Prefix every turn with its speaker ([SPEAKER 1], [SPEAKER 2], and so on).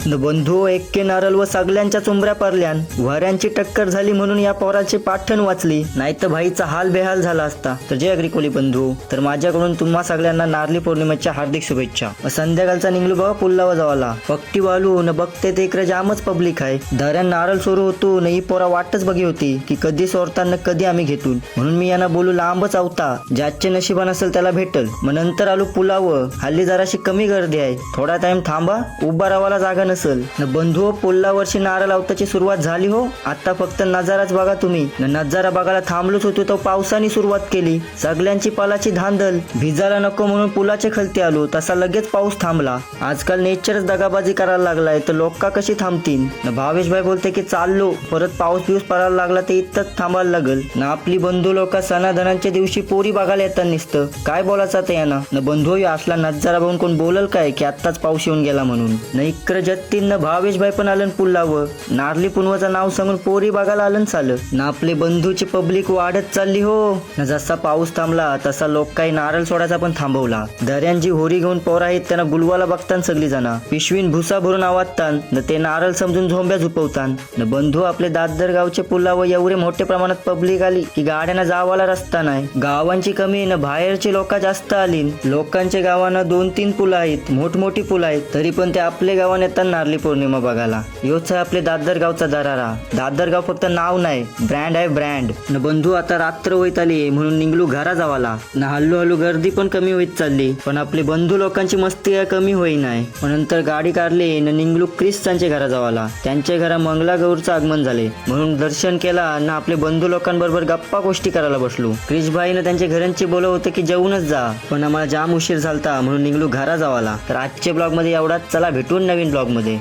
[SPEAKER 1] न बंधू एक्के नारळ व सगळ्यांच्या चुंबऱ्या पडल्यान. वाऱ्यांची टक्कर झाली म्हणून या पोराची पाठण वाचली, नाही तर भाईचा हाल बेहाल झाला असता. तर जय अग्री कोली बंधू. तर माझ्याकडून तुम्हा सगळ्यांना नारळी पौर्णिमेच्या हार्दिक शुभेच्छा. संध्याकाळचा निघलो बघा पुल्लावा जावाला. पक्टी वालू न बघते ते इकडे जामच पब्लिक आहे. दऱ्यान नारळ सुरू होतो न ही पोरा वाटच बघी होती की कधी सोडताना कधी आम्ही घेतून. म्हणून मी यांना बोलू लांबच आवता, ज्याचे नशिबान असेल त्याला भेटल. मग नंतर आलो पुलाव. हल्ली जराशी कमी गर्दी आहे, थोडा टाइम थांबा, उभा राहायला जागा नसल. न बंधू पुलावरची नारळ लावताची सुरुवात झाली हो. आता फक्त नजाराच बघा तुम्ही. नजारा बघायला थांबलोच होतो तो पावसाने सुरुवात केली. सगळ्यांची पालाची धांदल. भिजायला नको म्हणून पुलाच्या खालती आलो, तसा लगेच पाऊस थांबला. आजकाल नेचरच दगाबाजी करायला लागलाय तर लोक कशी थांबतील. न भावेश भाई बोलते की चाललो, परत पाऊस बिऊस पडायला लागला तर इथंच थांबायला लागल. न आपली बंधू लोक सणाधनांच्या दिवशी पोरी बघायला येतात नुसतं. काय बोलायचं आता यांना. न बंधू असला नजारा बघून कोण बोलल काय की आत्ताच पाऊस येऊन गेला म्हणून. न इकडे जत्तीन न भावेश भाई पण आलं पुलावं. नारली पुनवाचं नाव सांगून पोरी बघायला आलं चालं. न आपले बंधूची पब्लिक वाढत चालली हो. न जसा पाऊस थांबला तसा लोक काही नारळ सोडायचा पण थांबवला. दर्यांची होरी घेऊन पोर आहेत त्यांना गुलवाला बघतान सगळी जणा. पिशवीन भुसा भरून आवाजतान न ते नारळ समजून झोंब्या झुपवतान. न बंधू आपले दादर गावचे पुलावर एवढे मोठ्या प्रमाणात पब्लिक आली की गाड्यांना जावाला रस्ता नाही. गावांची कमी न बाहेरची लोक जास्त आली. लोकांच्या गावांना 2-3 पुलं आहेत, मोठमोठी पुलं आहेत, तरी पण ते आपल्या गावात येतात नारळी पौर्णिमा बघायला. योच आहे आपले दादर गावचा दरारा. दादर गाव फक्त नाव नाही, ब्रँड आहे ब्रँड. न बंधू आता रात्र होईत आली म्हणून निघलो घरा जावाला. न हल्लू गर्दी पण कमी होईत चालली, पण आपले बंधू लोकांची मस्ती काय कमी होई नाही. पण नंतर गाडी काढली न निघलो क्रिस्तांच्या घरा जावाला. त्यांच्या घरा मंगलागौरचं आगमन झाले म्हणून दर्शन केला ना आपले बंधू लोकांबरोबर गप्पा गोष्टी करायला बसलो. क्रिश भाईनं त्यांच्या घरांची बोलव होतं की जेवूनच जा, पण आम्हाला जाम उशीर झालता म्हणून निघलो घरा जावाला. तर आजच्या ब्लॉग मध्ये एवढाच. चला भेटून नवीन ब्लॉग मध्ये.